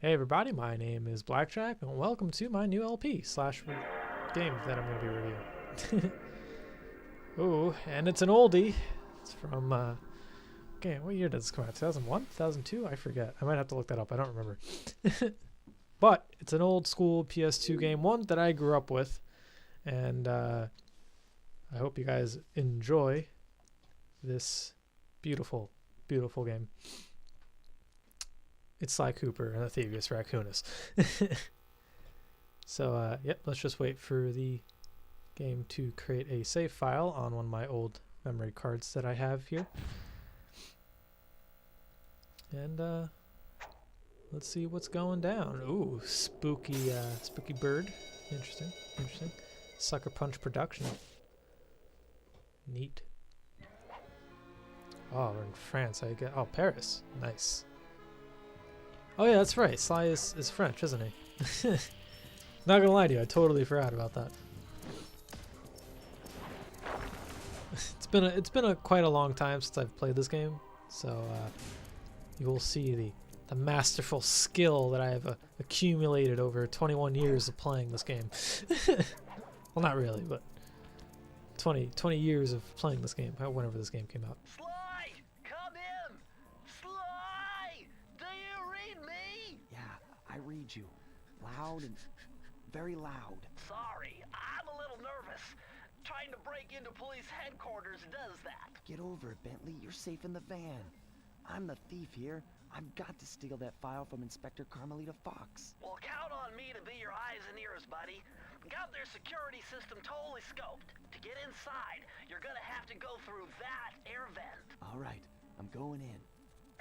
Hey everybody, my name is BlakJak, and welcome to my new LP slash game that I'm going to be reviewing. Ooh, and it's an oldie. It's from, okay, what year did this come out? 2001? 2002? I forget. I might have to look that up. I don't remember. But it's an old school PS2 game, one that I grew up with, and I hope you guys enjoy this beautiful, beautiful game. It's Sly Cooper and the Thievius Raccoonus. So, yep, let's just wait for the game to create a save file on one of my old memory cards that I have here. And, let's see what's going down. Ooh, spooky, spooky bird. Interesting, interesting. Sucker Punch production. Neat. Oh, we're in France. Oh, Paris. Nice. Oh yeah, that's right. Sly is French, isn't he? Not gonna lie to you, I totally forgot about that. It's been a quite a long time since I've played this game, so you will see the masterful skill that I have accumulated over 21 years of playing this game. Well, not really, but 20 years of playing this game. Whenever this game came out. I read you. Loud and very loud. Sorry, I'm a little nervous. Trying to break into police headquarters does that. Get over it, Bentley. You're safe in the van. I'm the thief here. I've got to steal that file from Inspector Carmelita Fox. Well, count on me to be your eyes and ears, buddy. Got their security system totally scoped. To get inside, you're gonna have to go through that air vent. All right, I'm going in.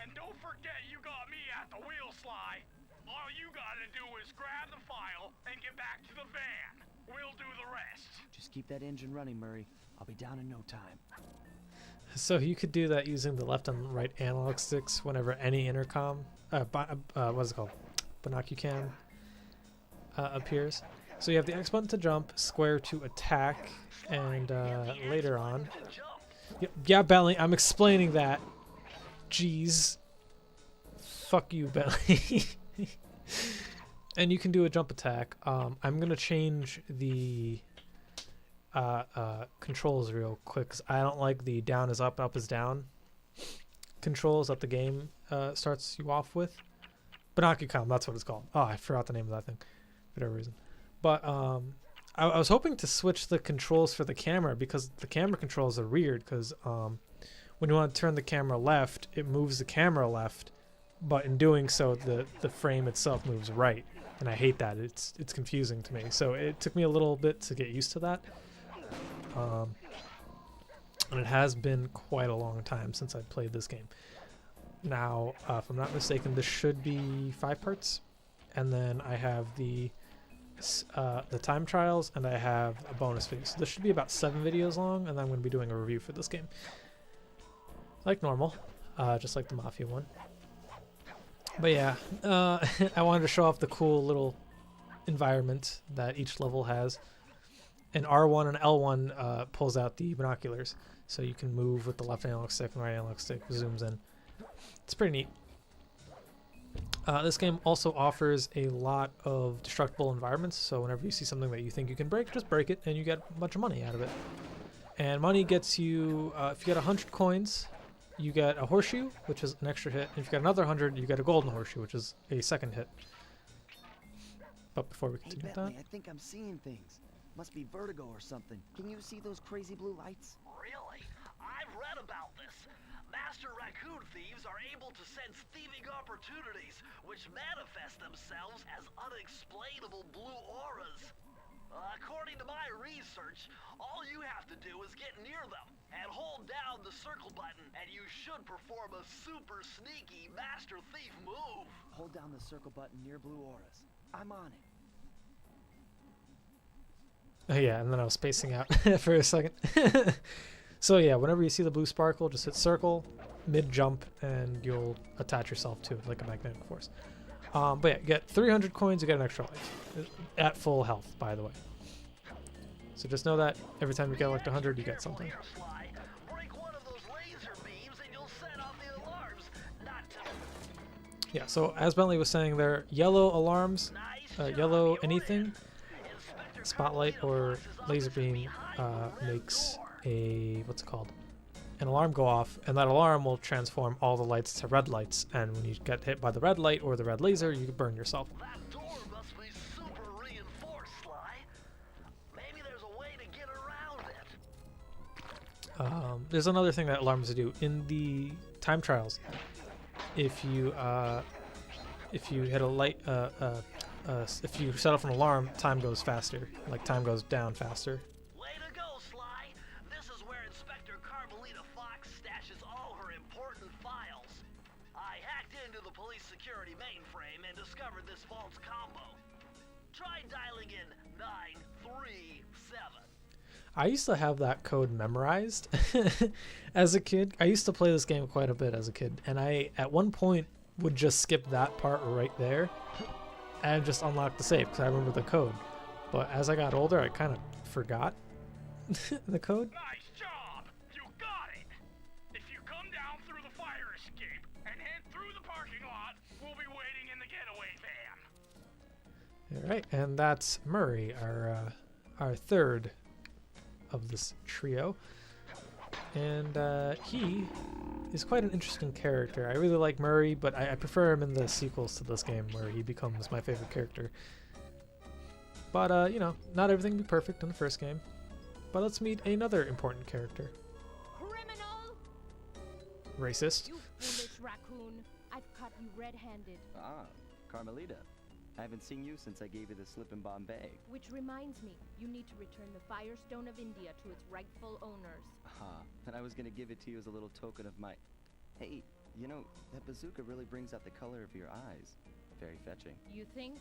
And don't forget you got me at the wheel, Sly. All you gotta do is grab the file and get back to the van. We'll do the rest. Just keep that engine running, Murray. I'll be down in no time. So you could do that using the left and right analog sticks whenever any intercom, what is it called? Binocucam appears. So you have the X button to jump, square to attack, and later on... Yeah, Bentley, I'm explaining that. Jeez. Fuck you, Bentley. And you can do a jump attack. I'm going to change the controls real quick, because I don't like the down is up is down controls that the game starts you off with. Binocucam, that's what it's called. Oh, I forgot the name of that thing for whatever reason. But I was hoping to switch the controls for the camera, because the camera controls are weird, because when you want to turn the camera left, it moves the camera left, but in doing so, the frame itself moves right, and I hate that. It's confusing to me. So it took me a little bit to get used to that, and it has been quite a long time since I played this game. Now, if I'm not mistaken, this should be 5 parts, and then I have the time trials, and I have a bonus video. So this should be about 7 videos long, and then I'm going to be doing a review for this game, like normal, just like the Mafia one. But yeah, I wanted to show off the cool little environment that each level has. And R1 and L1 pulls out the binoculars, so you can move with the left analog stick and right analog stick, zooms in. It's pretty neat. This game also offers a lot of destructible environments, so whenever you see something that you think you can break, just break it, and you get a bunch of money out of it. And money gets you, if you get 100 coins, you get a horseshoe, which is an extra hit. And if you get another 100, you get a golden horseshoe, which is a second hit. But before we continue with that... Bentley, I think I'm seeing things. Must be vertigo or something. Can you see those crazy blue lights? Really? I've read about this. Master raccoon thieves are able to sense thieving opportunities, which manifest themselves as unexplainable blue auras. According to my research, all you have to do is get near them and hold down the circle button, and you should perform a super sneaky master thief move. Hold down the circle button near blue auras. I'm on it. Oh yeah, and then I was spacing out for a second. So yeah, whenever you see the blue sparkle, just hit circle, mid-jump, and you'll attach yourself to it like a magnetic force. But yeah, you get 300 coins, you get an extra life. At full health, by the way. So just know that every time you get like 100, you get something. Yeah, so as Bentley was saying there, yellow alarms, yellow anything, spotlight or laser beam makes a, what's it called, an alarm go off, and that alarm will transform all the lights to red lights, and when you get hit by the red light or the red laser, you burn yourself. That door must be super reinforced, Sly. Maybe there's a way to get around it. There's another thing that alarms do in the time trials. If you hit a light, if you set off an alarm, time goes faster. Like time goes down faster. Way to go, Sly. This is where Inspector Carmelita Fox stashes all her important files. I hacked into the police security mainframe and discovered this vault's combo. Try dialing in 937. I used to have that code memorized as a kid. I used to play this game quite a bit as a kid, and I at one point would just skip that part right there and just unlock the safe because I remember the code. But as I got older, I kind of forgot the code. Nice job! You got it! If you come down through the fire escape and head through the parking lot, we'll be waiting in the getaway van. All right, and that's Murray, our third of this trio, and he is quite an interesting character. I really like Murray, but I prefer him in the sequels to this game where he becomes my favorite character. But you know, not everything will be perfect in the first game. But let's meet another important character. Criminal! Racist. You foolish raccoon. I've caught you red-handed. Ah, Carmelita. I haven't seen you since I gave you the slip in Bombay. Which reminds me, you need to return the Firestone of India to its rightful owners. And I was gonna give it to you as a little token of my... Hey, you know, that bazooka really brings out the color of your eyes. Very fetching. You think?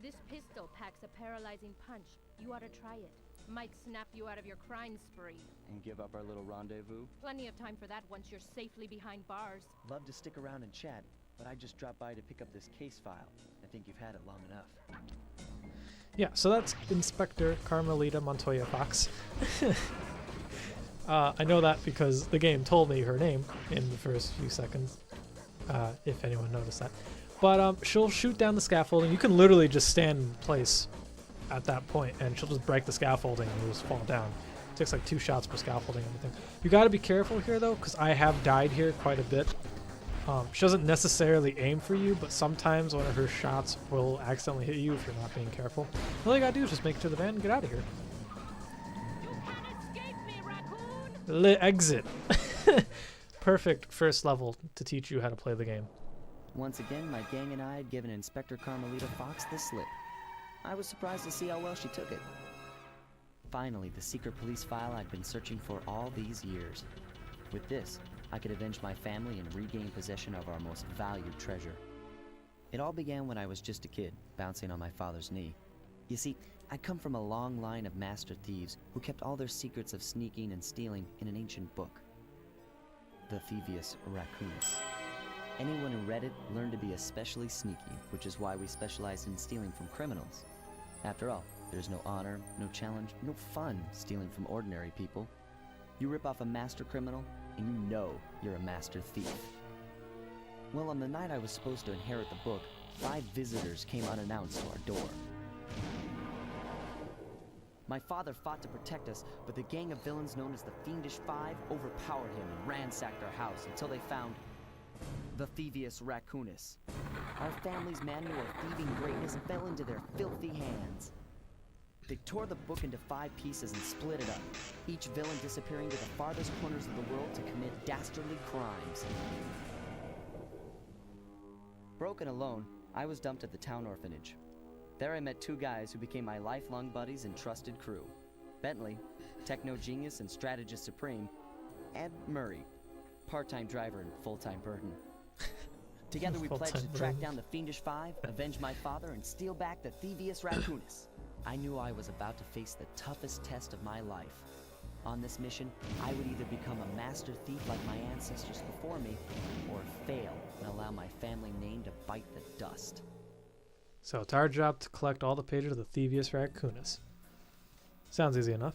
This pistol packs a paralyzing punch. You ought to try it. Might snap you out of your crime spree. And give up our little rendezvous? Plenty of time for that once you're safely behind bars. Love to stick around and chat, but I just dropped by to pick up this case file. I think you've had it long enough. Yeah, so that's Inspector Carmelita Montoya Fox. I know that because the game told me her name in the first few seconds, if anyone noticed that. But she'll shoot down the scaffolding. You can literally just stand in place at that point, and she'll just break the scaffolding and you'll just fall down. It takes like 2 shots per scaffolding and everything. You got to be careful here, though, because I have died here quite a bit. She doesn't necessarily aim for you, but sometimes one of her shots will accidentally hit you if you're not being careful. All you gotta do is just make it to the van and get out of here. You can't escape me, raccoon! Exit. Perfect first level to teach you how to play the game. Once again, my gang and I had given Inspector Carmelita Fox the slip. I was surprised to see how well she took it. Finally, the secret police file I'd been searching for all these years. With this, I could avenge my family and regain possession of our most valued treasure. It all began when I was just a kid, bouncing on my father's knee. You see, I come from a long line of master thieves who kept all their secrets of sneaking and stealing in an ancient book. The Thievius Raccoonus. Anyone who read it learned to be especially sneaky, which is why we specialize in stealing from criminals. After all, there's no honor, no challenge, no fun stealing from ordinary people. You rip off a master criminal, and you know you're a master thief. Well, on the night I was supposed to inherit the book, 5 visitors came unannounced to our door. My father fought to protect us, but the gang of villains known as the Fiendish Five overpowered him and ransacked our house until they found the Thievius Raccoonus. Our family's manual of thieving greatness fell into their filthy hands. They tore the book into 5 pieces and split it up, each villain disappearing to the farthest corners of the world to commit dastardly crimes. Broken alone, I was dumped at the town orphanage. There I met 2 guys who became my lifelong buddies and trusted crew. Bentley, techno genius and strategist supreme, and Murray, part-time driver and full-time burden. Together we pledged to track down the Fiendish Five, avenge my father, and steal back the Thievius Raccoonus. I knew I was about to face the toughest test of my life. On this mission, I would either become a master thief like my ancestors before me, or fail and allow my family name to bite the dust. So it's our job to collect all the pages of the Thievius Raccoonus. Sounds easy enough.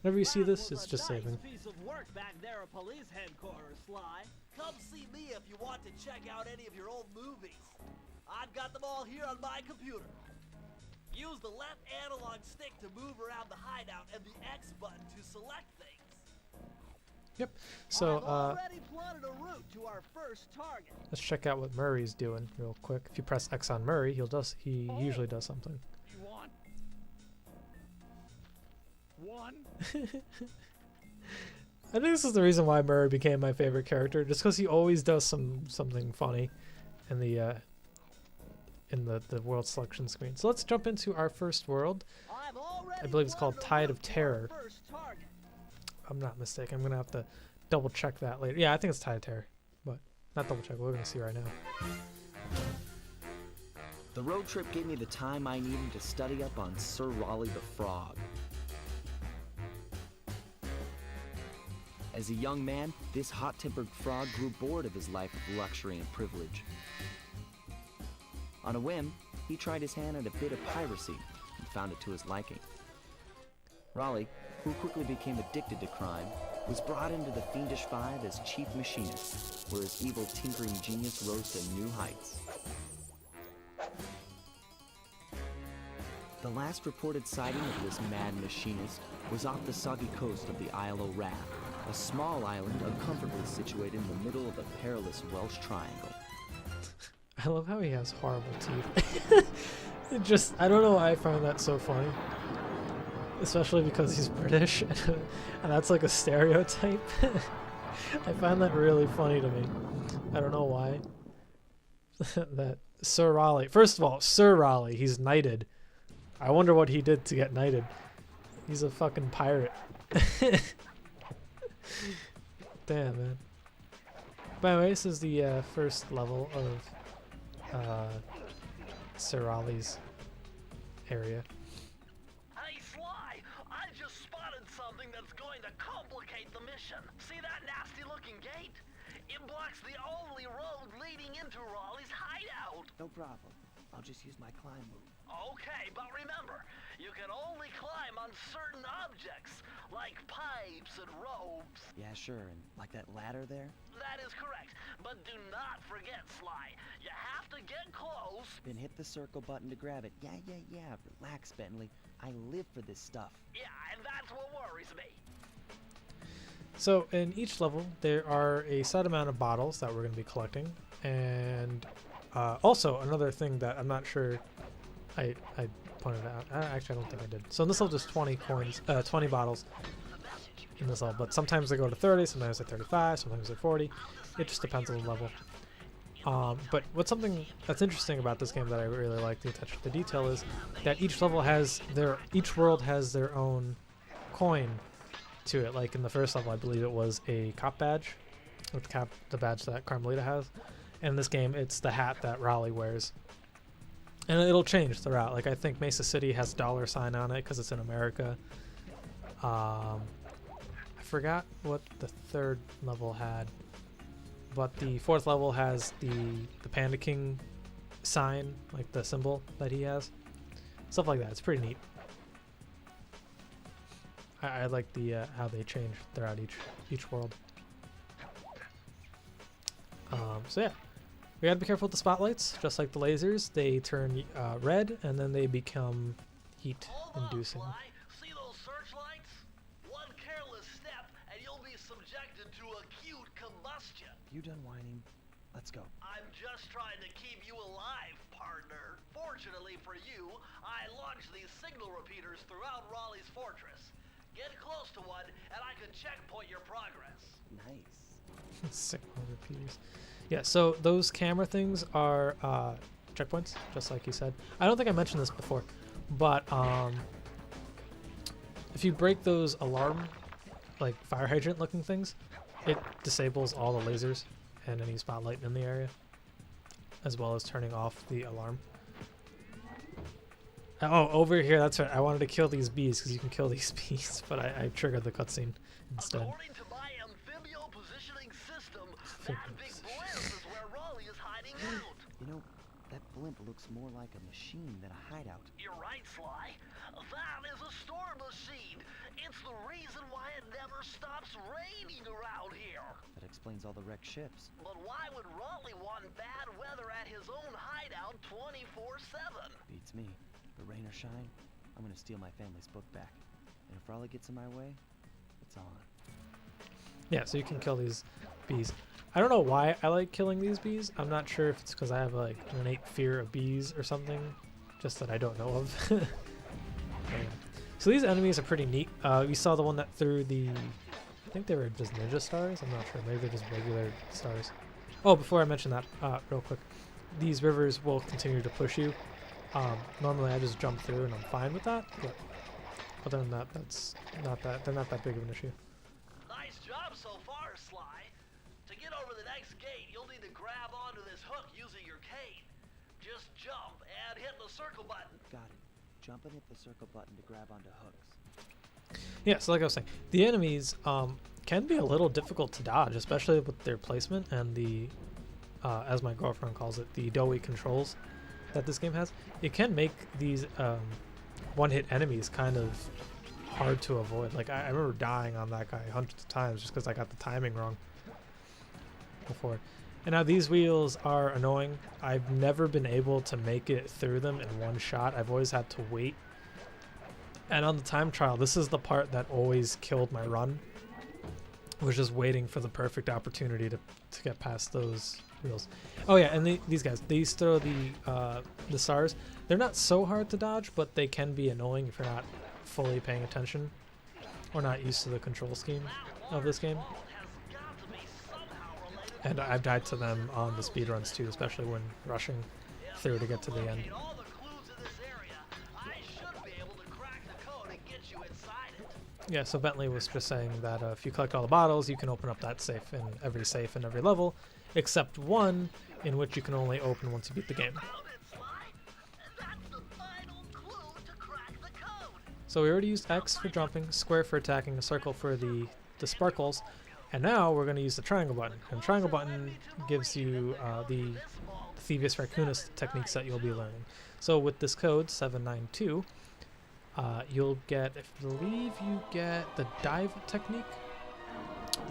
Whenever you see this, it's just saving. Piece of work back there at police headquarters, Sly. Come see me if you want to check out any of your old movies. I've got them all here on my computer. Use the left analog stick to move around the hideout and the X button to select things. Yep. So I've already plotted a route to our first target. let's check out what Murray's doing real quick. If you press X on Murray, he usually does something. You want one? I think this is the reason why Murray became my favorite character, just because he always does something funny in the world selection screen. So let's jump into our first world. I believe it's called Tide of Terror. I'm not mistaken. I'm gonna have to double check that later. Yeah, I think it's Tide of Terror, but not double check. We're gonna see right now. The road trip gave me the time I needed to study up on Sir Raleigh the Frog. As a young man, this hot-tempered frog grew bored of his life of luxury and privilege. On a whim, he tried his hand at a bit of piracy and found it to his liking. Raleigh, who quickly became addicted to crime, was brought into the Fiendish Five as chief machinist, where his evil tinkering genius rose to new heights. The last reported sighting of this mad machinist was off the soggy coast of the Isle o' Rath, a small island uncomfortably situated in the middle of a perilous Welsh triangle. I love how he has horrible teeth. I don't know why I find that so funny. Especially because he's British, and that's like a stereotype. I find that really funny to me. I don't know why. That Sir Raleigh. First of all, Sir Raleigh, he's knighted. I wonder what he did to get knighted. He's a fucking pirate. Damn, man. By the way, this is the first level of Sir Raleigh's area. Hey, Sly, I just spotted something that's going to complicate the mission. See that nasty-looking gate? It blocks the only road leading into Raleigh's hideout. No problem. I'll just use my climb move. Okay, but remember, you can only climb on certain objects, like pipes and ropes. Yeah, sure, and like that ladder there? That is correct, but do not forget, Sly. You have to get close. Then hit the circle button to grab it. Yeah. Relax, Bentley. I live for this stuff. Yeah, and that's what worries me. So in each level, there are a set amount of bottles that we're going to be collecting, and also another thing that I'm not sure I pointed out. Actually, I don't think I did. So in this level, there's 20 coins, 20 bottles in this level, but sometimes they go to 30, sometimes they're 35, sometimes they're 40. It just depends on the level. But what's something that's interesting about this game that I really like, the attention to detail, is that each level has each world has their own coin to it. Like in the first level, I believe it was a cop badge, with the badge that Carmelita has. And in this game, it's the hat that Raleigh wears. And it'll change throughout. Like I think Mesa City has $sign on it because it's in America. I forgot what the third level had, but the fourth level has the Panda King sign, like the symbol that he has. Stuff like that. It's pretty neat. I like the how they change throughout each world. So yeah. We gotta be careful with the spotlights, just like the lasers. They turn red, and then they become heat-inducing. Hold on, Sly. See those searchlights? One careless step, and you'll be subjected to acute combustion. You done whining? Let's go. I'm just trying to keep you alive, partner. Fortunately for you, I launched these signal repeaters throughout Raleigh's fortress. Get close to one, and I can checkpoint your progress. Nice. Signal repeaters. Yeah, so those camera things are checkpoints, just like you said. I don't think I mentioned this before, but if you break those alarm, like fire hydrant looking things, it disables all the lasers and any spotlight in the area, as well as turning off the alarm. Oh, over here, that's right. I wanted to kill these bees because you can kill these bees, but I triggered the cutscene instead. According to my amphibio positioning system, that big blimp is where Raleigh is hiding out. You know, that blimp looks more like a machine than a hideout. You're right, Sly. That is a storm machine. It's the reason why it never stops raining around here. But explains all the wrecked ships. But why would Raleigh want bad weather at his own hideout 24/7? Beats me. But rain or shine, I'm gonna steal my family's book back. And if Raleigh gets in my way, it's on. Yeah, so you can kill these bees. I don't know why I like killing these bees. I'm not sure if it's because I have like an innate fear of bees or something, just that I don't know of. Anyway. So these enemies are pretty neat. We saw the one that threw the, I think they were just ninja stars. I'm not sure. Maybe they're just regular stars. Oh, before I mention that, real quick, these rivers will continue to push you. Normally I just jump through and I'm fine with that, but other than that, that's not that. They're not that big of an issue. Nice job so far, Sly. To get over the next gate, you'll need to grab onto this hook using your cane. Just jump and hit the circle button. Got it. Jump and hit the circle button to grab onto hooks. Yeah, so like I was saying, the enemies can be a little difficult to dodge, especially with their placement and the, as my girlfriend calls it, the doughy controls that this game has. It can make these one-hit enemies kind of hard to avoid. Like, I remember dying on that guy hundreds of times just because I got the timing wrong before. And now these wheels are annoying. I've never been able to make it through them in one shot. I've always had to wait. And on the time trial, this is the part that always killed my run, was just waiting for the perfect opportunity to get past those wheels. Oh yeah, and these guys, these throw the stars. They're not so hard to dodge, but they can be annoying if you're not fully paying attention or not used to the control scheme of this game. And I've died to them on the speedruns too, especially when rushing through to get to the end. Yeah, so Bentley was just saying that if you collect all the bottles, you can open up that safe in every level, except one in which you can only open once you beat the game. So we already used X for jumping, square for attacking, the circle for the sparkles, and now we're going to use the triangle button. And triangle button gives you the Thievius Raccoonus techniques that you'll be learning. So with this code 792, you'll get, I believe you get the dive technique,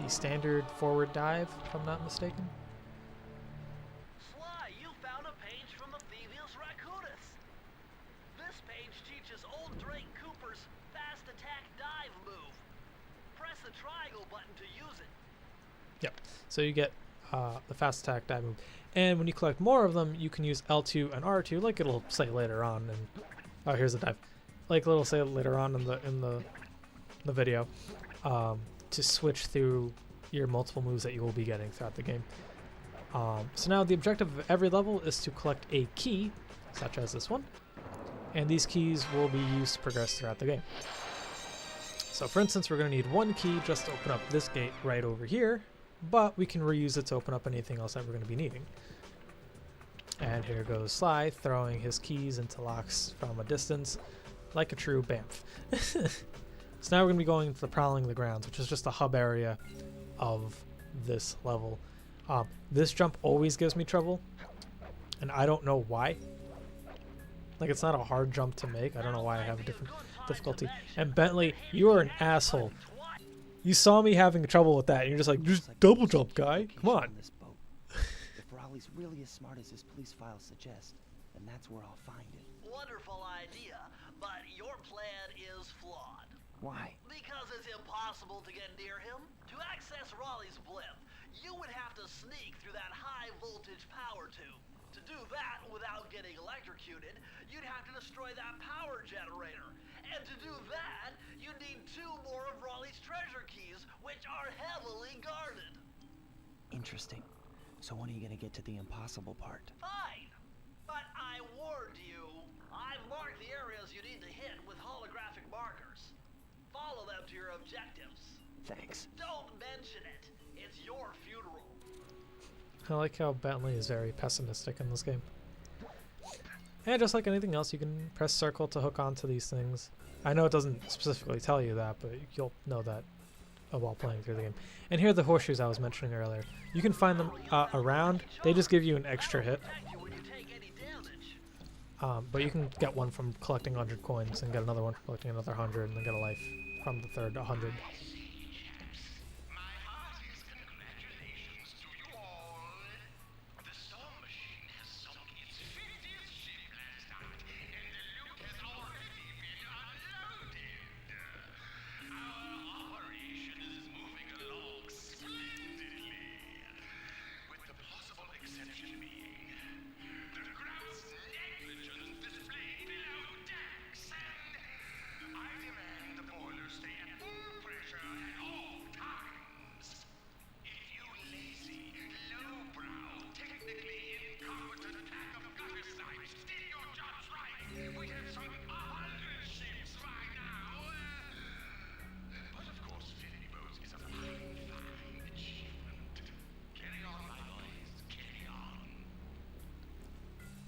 the standard forward dive, if I'm not mistaken. Sly, you found a page from the Thievius Raccoonus. This page teaches old Drake Cooper's fast attack dive move. Press the triangle button to use it. Yep. So you get the fast attack dive move, and when you collect more of them, you can use L2 and R2, like it'll say later on. And oh, here's the dive. Like it'll say later on in the video, to switch through your multiple moves that you will be getting throughout the game. So now the objective of every level is to collect a key, such as this one, and these keys will be used to progress throughout the game. So for instance, we're going to need one key just to open up this gate right over here, but we can reuse it to open up anything else that we're going to be needing. And here goes Sly throwing his keys into locks from a distance, like a true Bamf. So now we're going to be going to the Prowling the Grounds, which is just the hub area of this level. This jump always gives me trouble, and I don't know why. Like, it's not a hard jump to make. I don't know why I have a different difficulty. And Bentley, you are an asshole. You saw me having trouble with that, and you're just like double jump, guy. Come on. If Raleigh's really as smart as his police files suggest, then that's where I'll find it. Wonderful idea, but your plan is flawed. Why? Because it's impossible to get near him. To access Raleigh's blimp, you would have to sneak through that high voltage power tube. To do that without getting electrocuted, you'd have to destroy that power generator. And to do that, you'd need 2 more of Raleigh's treasure keys, which are heavily guarded. Interesting. So when are you gonna get to the impossible part? Fine, but I warned you. I've marked the areas you need to hit with holographic markers. Follow them to your objectives. Thanks. Don't mention it. It's your funeral. I like how Bentley is very pessimistic in this game. And just like anything else, you can press circle to hook onto these things. I know it doesn't specifically tell you that, but you'll know that while playing through the game. And here are the horseshoes I was mentioning earlier. You can find them around. They just give you an extra hit. But you can get one from collecting 100 coins and get another one from collecting another 100 and then get a life from the third 100.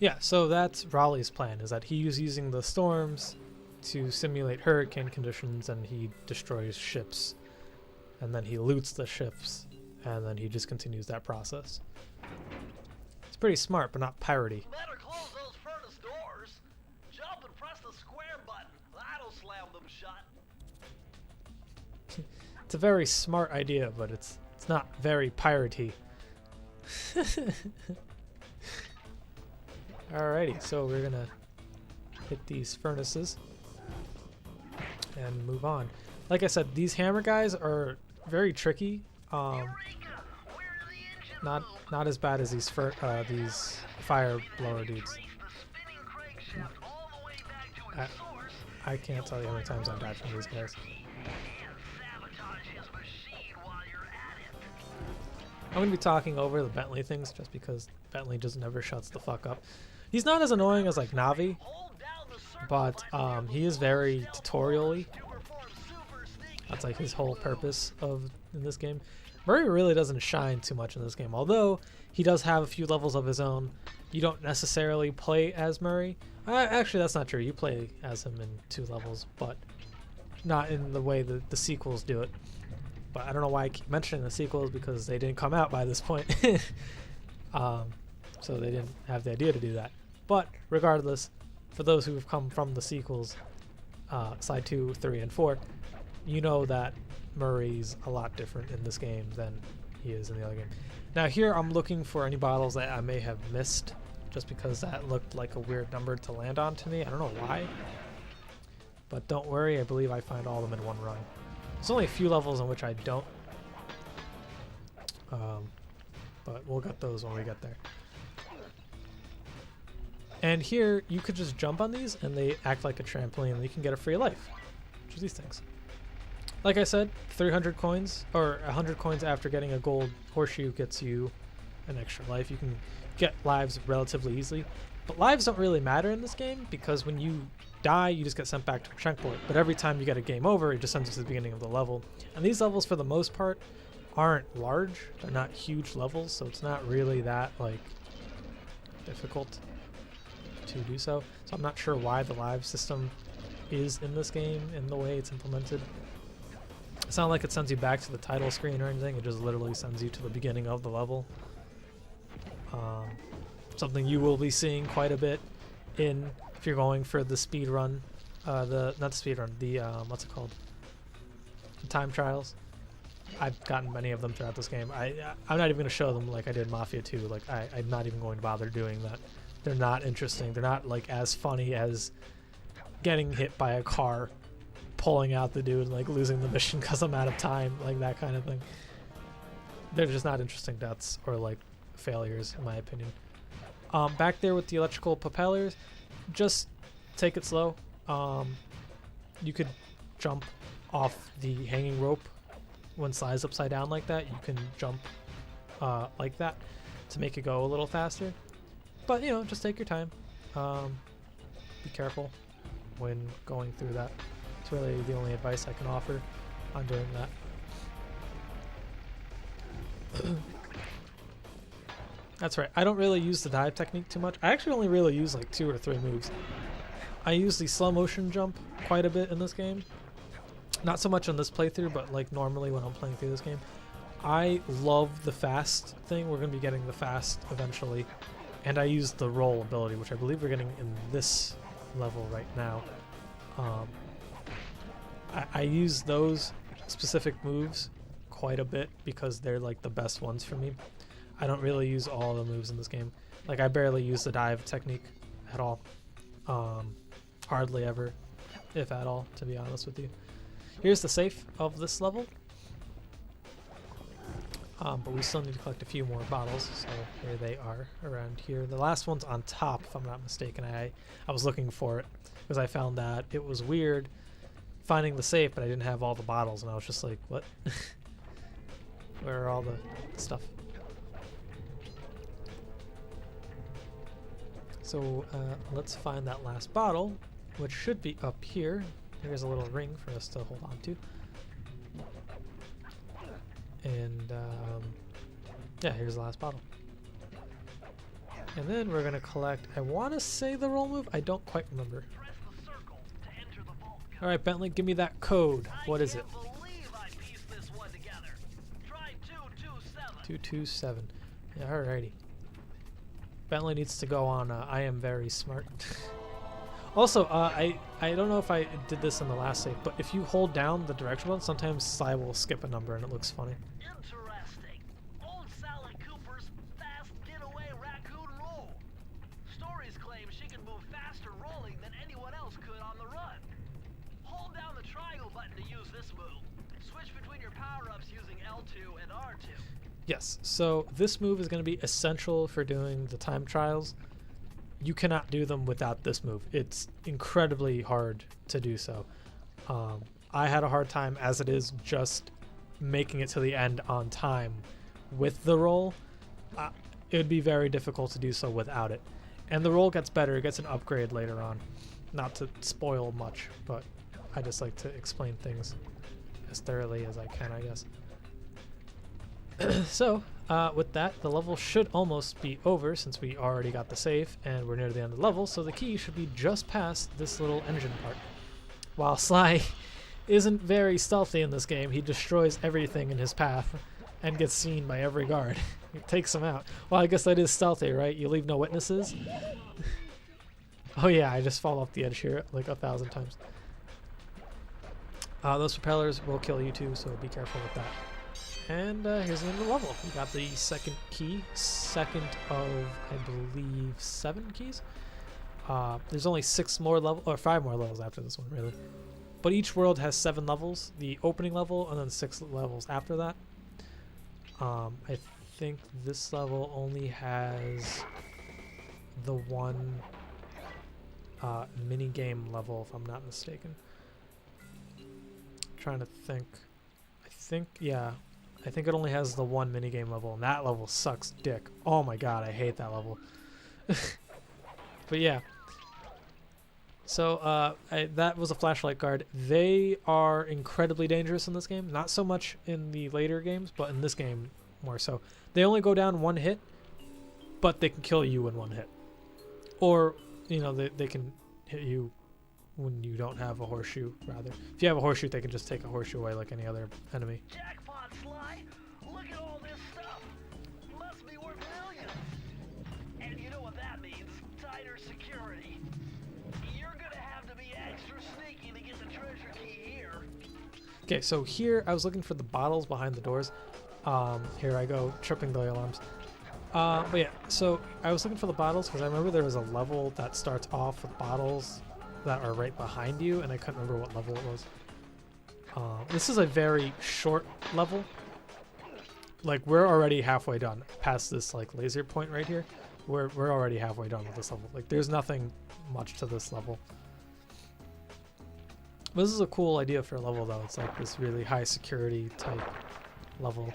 Yeah, so that's Raleigh's plan, is that he is using the storms to simulate hurricane conditions, and he destroys ships, and then he loots the ships, and then he just continues that process. It's pretty smart, but not piratey. Better close those furnace doors. Jump and press the square button. That'll slam them shut. It's a very smart idea, but it's not very piratey. Alrighty, so we're gonna hit these furnaces and move on. Like I said, these hammer guys are very tricky. Not as bad as these fire blower dudes. I can't tell you how many times I've died from these guys. I'm going to be talking over the Bentley things just because Bentley just never shuts the fuck up. He's not as annoying as like Navi, but he is very tutorial-y. That's like his whole purpose in this game. Murray really doesn't shine too much in this game, although he does have a few levels of his own. You don't necessarily play as Murray. Actually, that's not true. You play as him in 2 levels, but not in the way the sequels do it. But I don't know why I keep mentioning the sequels, because they didn't come out by this point. So they didn't have the idea to do that. But regardless, for those who have come from the sequels, side 2, 3, and 4, you know that Murray's a lot different in this game than he is in the other game. Now here I'm looking for any bottles that I may have missed, just because that looked like a weird number to land on to me. I don't know why. But don't worry, I believe I find all of them in one run. There's only a few levels in which I don't. But we'll get those when we get there. And here, you could just jump on these, and they act like a trampoline, and you can get a free life. Which is these things. Like I said, 300 coins, or 100 coins after getting a gold horseshoe gets you an extra life. You can get lives relatively easily. But lives don't really matter in this game, because when you die, you just get sent back to a checkpoint. But every time you get a game over, it just sends you to the beginning of the level. And these levels, for the most part, aren't large. They're not huge levels, so it's not really that, like, difficult to do so. So I'm not sure why the live system is in this game in the way it's implemented. It's not like it sends you back to the title screen or anything. It just literally sends you to the beginning of the level. Something you will be seeing quite a bit if you're going for the speed run, not the speed run, the what's it called? The time trials. I've gotten many of them throughout this game. I'm not even going to show them like I did Mafia 2. Like I'm not even going to bother doing that. They're not interesting. They're not like as funny as getting hit by a car, pulling out the dude, and like losing the mission because I'm out of time, like that kind of thing. They're just not interesting deaths or like failures, in my opinion. Back there with the electrical propellers, just take it slow. You could jump off the hanging rope when slides upside down like that. You can jump like that to make it go a little faster. But, you know, just take your time. Be careful when going through that. It's really the only advice I can offer on doing that. That's right. I don't really use the dive technique too much. I actually only really use like 2 or 3 moves. I use the slow motion jump quite a bit in this game. Not so much on this playthrough, but like normally when I'm playing through this game. I love the fast thing. We're going to be getting the fast eventually. And I use the roll ability, which I believe we're getting in this level right now. I use those specific moves quite a bit because they're like the best ones for me. I don't really use all the moves in this game. Like I barely use the dive technique at all. Hardly ever, if at all, to be honest with you. Here's the safe of this level. But we still need to collect a few more bottles, so here they are around here. The last one's on top, if I'm not mistaken. I was looking for it because I found that it was weird finding the safe, but I didn't have all the bottles, and I was just like, what? Where are all the stuff? So let's find that last bottle, which should be up here. There's a little ring for us to hold on to. And yeah, here's the last bottle. And then we're gonna collect, I wanna say the roll move, I don't quite remember. Press the circle to enter the vault. Alright, Bentley, give me that code. What is it? I can't believe I pieced this one together. Try 227. 227. Yeah, alrighty. Bentley needs to go on I am very smart. Also, I don't know if I did this in the last save, but if you hold down the direction button, sometimes Sly will skip a number and it looks funny. Interesting. Old Sally Cooper's fast getaway raccoon roll. Stories claim she can move faster rolling than anyone else could on the run. Hold down the triangle button to use this move. Switch between your power-ups using L2 and R2. Yes, so this move is going to be essential for doing the time trials. You cannot do them without this move. It's incredibly hard to do so. I had a hard time as it is just making it to the end on time with the roll. It would be very difficult to do so without it. And the roll gets better. It gets an upgrade later on. Not to spoil much, but I just like to explain things as thoroughly as I can, I guess. So, with that, the level should almost be over since we already got the save and we're near the end of the level, so the key should be just past this little engine part. While Sly isn't very stealthy in this game, he destroys everything in his path and gets seen by every guard. It takes him out. Well, I guess that is stealthy, right? You leave no witnesses? Oh yeah, I just fall off the edge here like 1,000 times. Those propellers will kill you too, so be careful with that. And here's the end of the level. We got the second key, second of, I believe, 7 keys. There's only 5 more levels after this one, really. But each world has 7 levels, the opening level, and then 6 levels after that. I think this level only has the one mini game level, if I'm not mistaken. Trying to think. Yeah. I think it only has the one minigame level, and that level sucks dick. Oh my god, I hate that level. But yeah. So, that was a flashlight guard. They are incredibly dangerous in this game. Not so much in the later games, but in this game more so. They only go down 1 hit, but they can kill you in 1 hit. Or, you know, they can hit you when you don't have a horseshoe, rather. If you have a horseshoe, they can just take a horseshoe away like any other enemy. Jackpot, Sly! Look at all this stuff! Must be worth millions! And you know what that means? Tighter security. You're gonna have to be extra sneaky to get the treasure key here. Okay, so here I was looking for the bottles behind the doors. Here I go, tripping the alarms. But yeah, so I was looking for the bottles because I remember there was a level that starts off with bottles that are right behind you, and I couldn't remember what level it was. This is a very short level. Like, we're already halfway done past this like laser point right here. We're already halfway done with this level. Like, there's nothing much to this level. But this is a cool idea for a level, though. It's like this really high security type level.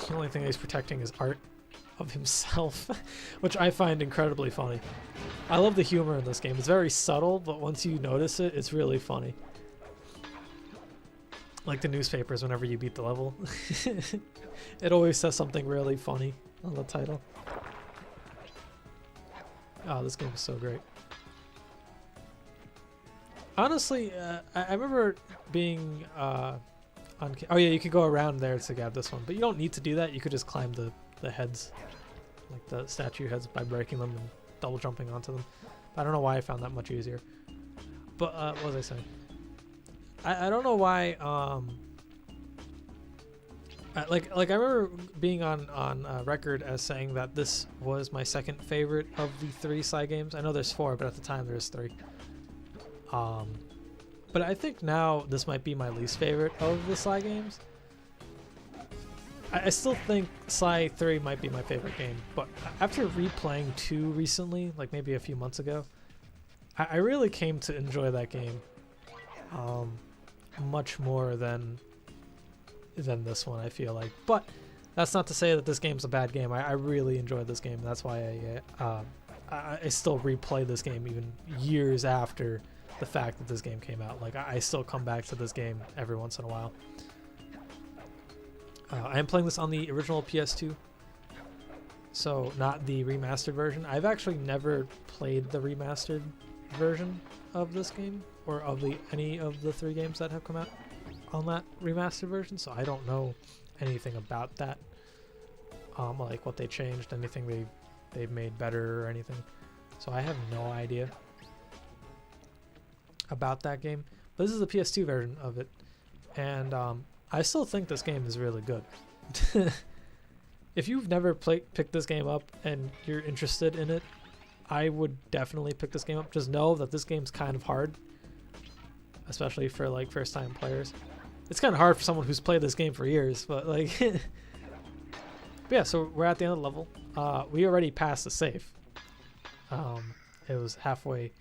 The only thing he's protecting is art of himself, which I find incredibly funny. I love the humor in this game. It's very subtle, but once you notice it, it's really funny. Like the newspapers, whenever you beat the level. It always says something really funny on the title. Oh, this game is so great. Honestly, I remember being on... Oh yeah, you could go around there to grab this one, but you don't need to do that. You could just climb the heads, like the statue heads, by breaking them and double jumping onto them. I don't know why I found that much easier. But what was I saying? I don't know why. Like I remember being on record as saying that this was my second favorite of the 3 Sly games. I know there's 4, but at the time there's 3. But I think now this might be my least favorite of the Sly games. I still think Sly 3 might be my favorite game, but after replaying 2 recently, like maybe a few months ago, I really came to enjoy that game much more than this one, I feel like. But that's not to say that this game's a bad game. I really enjoyed this game. That's why I still replay this game even years after the fact that this game came out. Like, I still come back to this game every once in a while. I am playing this on the original PS2. So not the remastered version. I've actually never played the remastered version of this game, or of any of the 3 games that have come out on that remastered version, so I don't know anything about that. Like what they changed, anything they've made better or anything. So I have no idea about that game. But this is the PS2 version of it, and I still think this game is really good. If you've never picked this game up and you're interested in it, I would definitely pick this game up. Just know that this game's kind of hard, especially for like first-time players. It's kind of hard for someone who's played this game for years, but like, but yeah. So we're at the end of the level. We already passed the safe. It was halfway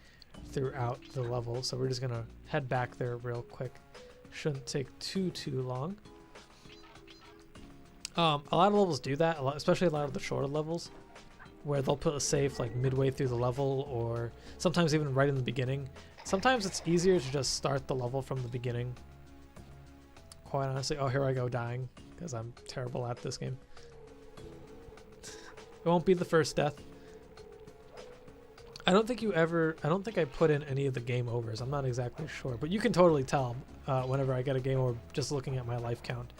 throughout the level, so we're just gonna head back there real quick. Shouldn't take too long. A lot of levels do that, especially a lot of the shorter levels, where they'll put a safe like midway through the level, or sometimes even right in the beginning. Sometimes it's easier to just start the level from the beginning. Quite honestly. Oh, here I go dying, because I'm terrible at this game. It won't be the first death. I don't think I put in any of the game overs. I'm not exactly sure, but you can totally tell whenever I get a game over just looking at my life count.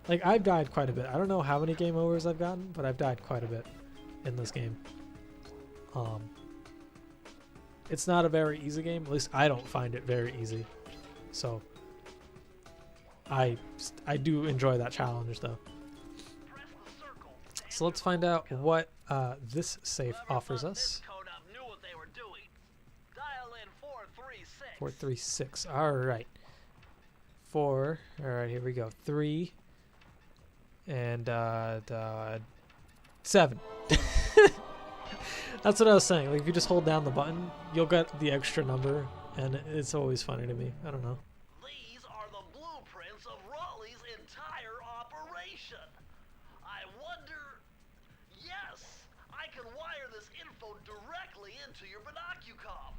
Like, I've died quite a bit. I don't know how many game overs I've gotten, but I've died quite a bit in this game. It's not a very easy game. At least I don't find it very easy. So I do enjoy that challenge, though. So let's find out what this safe offers us. 436. All right. 4. All right, here we go. 3 and 7. That's what I was saying. Like, if you just hold down the button, you'll get the extra number, and it's always funny to me. I don't know. These are the blueprints of Raleigh's entire operation. I wonder... Yes, I can wire this info directly into your binocucom.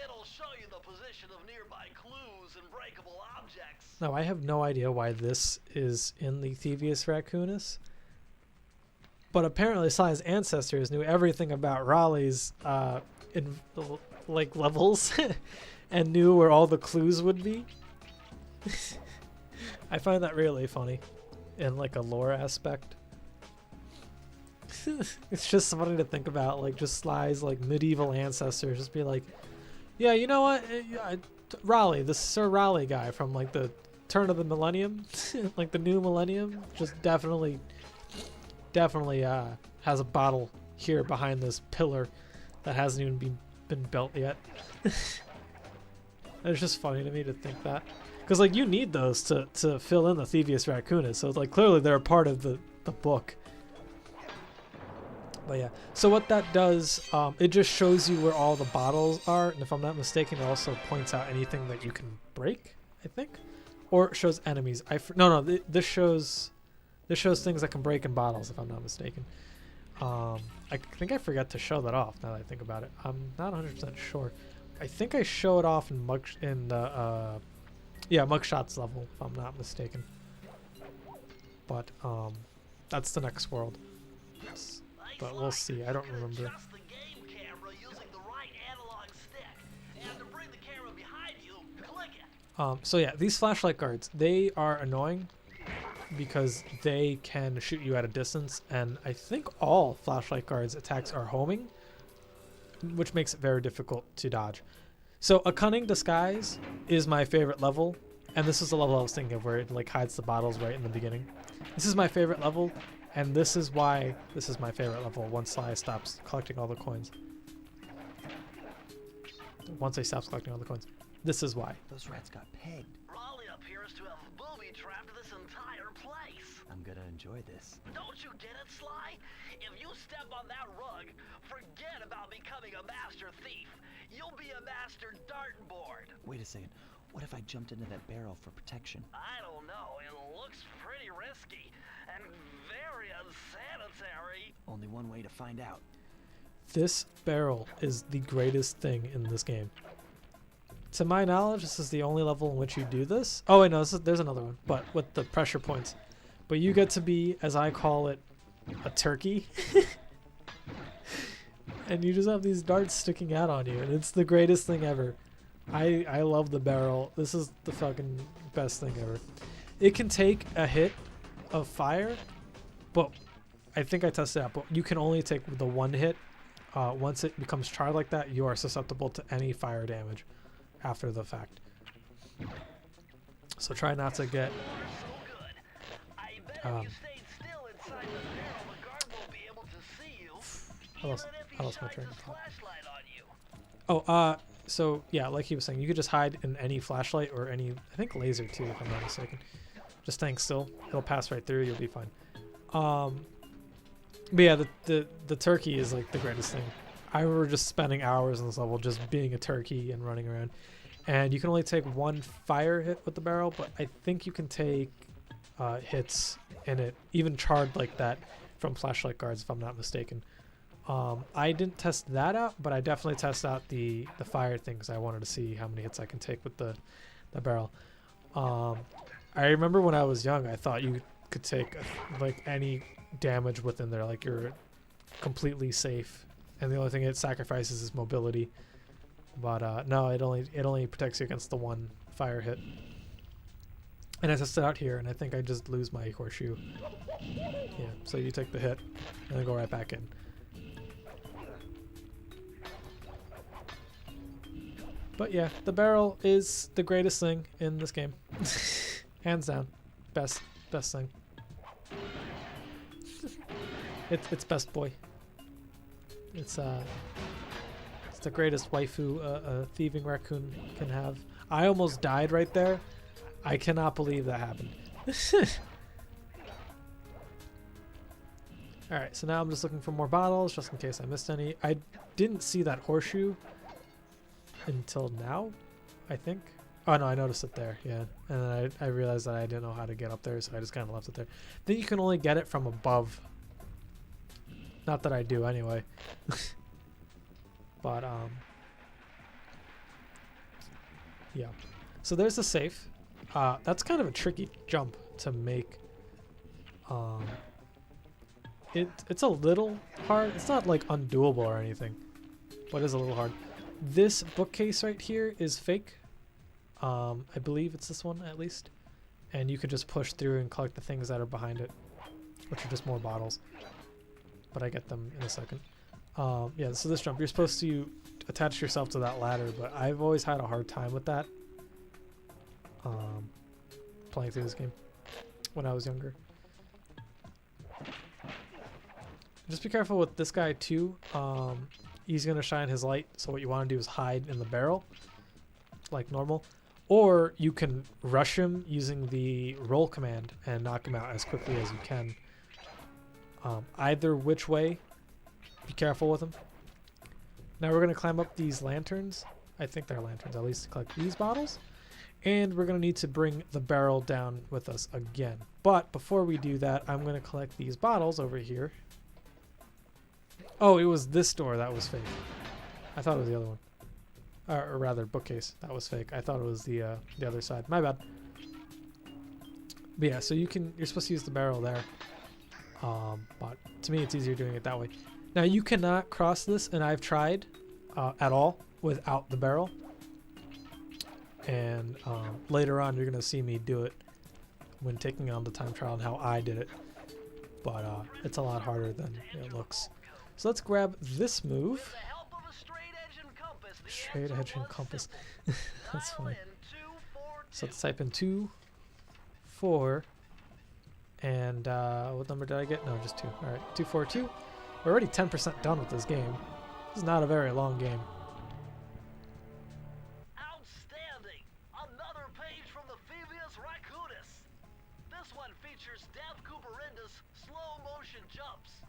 It'll show you the position of nearby clues and breakable objects. Now, I have no idea why this is in the Thievius Raccoonus, but apparently Sly's ancestors knew everything about Raleigh's levels and knew where all the clues would be. I find that really funny in like a lore aspect. It's just funny to think about, like, just Sly's like medieval ancestors just be like, yeah, you know what, Raleigh, this Sir Raleigh guy from like the turn of the millennium, like the new millennium, just definitely has a bottle here behind this pillar that hasn't even been built yet. It's just funny to me to think that, because like you need those to fill in the Thievius Raccoonus, so it's like clearly they're a part of the book. But yeah, so what that does, it just shows you where all the bottles are, and if I'm not mistaken, it also points out anything that you can break, I think, or it shows enemies. This shows things that can break in bottles, if I'm not mistaken. I think I forgot to show that off now that I think about it. I'm not 100% sure. I think I show it off in Mugshots level, if I'm not mistaken. But that's the next world. But we'll see. I don't remember. Adjust the game camera using the right analog stick, and to bring the camera behind you, click it. So yeah, these flashlight guards, they are annoying because they can shoot you at a distance, and I think all flashlight guards attacks are homing, which makes it very difficult to dodge. So a Cunning Disguise is my favorite level, and this is the level I was thinking of where it like hides the bottles right in the beginning. This is my favorite level. And this is why this is my favorite level once Sly stops collecting all the coins. Once he stops collecting all the coins. This is why. Those rats got pegged. Raleigh appears to have booby-trapped this entire place. I'm gonna enjoy this. Don't you get it, Sly? If you step on that rug, forget about becoming a master thief. You'll be a master dartboard. Wait a second. What if I jumped into that barrel for protection? I don't know. It looks pretty risky and very unsanitary. Only one way to find out. This barrel is the greatest thing in this game. To my knowledge, this is the only level in which you do this. Oh wait, no, there's another one, but with the pressure points. But you get to be, as I call it, a turkey. And you just have these darts sticking out on you, and it's the greatest thing ever. I love the barrel. This is the fucking best thing ever. It can take a hit of fire, but I think I tested it out, but you can only take the one hit. Once it becomes charred like that, you are susceptible to any fire damage after the fact. So try not to get... I lost my train of thought. Oh, so yeah, like he was saying, you could just hide in any flashlight or any, I think laser too, if I'm not mistaken. Just staying still, it'll pass right through, you'll be fine. But yeah, the turkey is like the greatest thing. I remember just spending hours on this level just being a turkey and running around. And you can only take one fire hit with the barrel, but I think you can take hits in it, even charred like that, from flashlight guards, if I'm not mistaken. I didn't test that out, but I definitely test out the fire thing because I wanted to see how many hits I can take with the barrel. I remember when I was young, I thought you could take like any damage within there, like you're completely safe, and the only thing it sacrifices is mobility. But no, it only protects you against the one fire hit. And I tested out here, and I think I just lose my horseshoe. Yeah, so you take the hit and then go right back in. But yeah, the barrel is the greatest thing in this game. Hands down. Best thing. It's best boy. It's the greatest waifu a thieving raccoon can have. I almost died right there. I cannot believe that happened. Alright, so now I'm just looking for more bottles, just in case I missed any. I didn't see that horseshoe until now, I think. Oh no, I noticed it there, yeah. And then I realized that I didn't know how to get up there, so I just kind of left it there. I think you can only get it from above. Not that I do, anyway. But, yeah. So there's the safe. That's kind of a tricky jump to make. It's a little hard. It's not like undoable or anything, but it's a little hard. This bookcase right here is fake. I believe it's this one at least. And you can just push through and collect the things that are behind it, which are just more bottles. But I get them in a second. Yeah, so this jump, you're supposed to attach yourself to that ladder, but I've always had a hard time with that. Playing through this game when I was younger. Just be careful with this guy too. He's going to shine his light, so what you want to do is hide in the barrel like normal. Or you can rush him using the roll command and knock him out as quickly as you can. Either which way, be careful with him. Now we're going to climb up these lanterns. I think they're lanterns, at least to collect these bottles. And we're going to need to bring the barrel down with us again. But before we do that, I'm going to collect these bottles over here. Oh, it was this door that was fake. I thought it was the other one. Or rather, bookcase. That was fake. I thought it was the other side. My bad. But yeah, so you're supposed to use the barrel there. But to me, it's easier doing it that way. Now, you cannot cross this, and I've tried at all without the barrel. And later on, you're going to see me do it when taking on the time trial and how I did it. But it's a lot harder than it looks. So let's grab this move. Straight edge and compass. That's funny. So let's type in 2, 4, and what number did I get? No, just 2. All right, 242. We're already 10% done with this game. This is not a very long game. Outstanding! Another page from the Thievius Raccoonus. This one features Dev Cooperenda's slow motion jumps.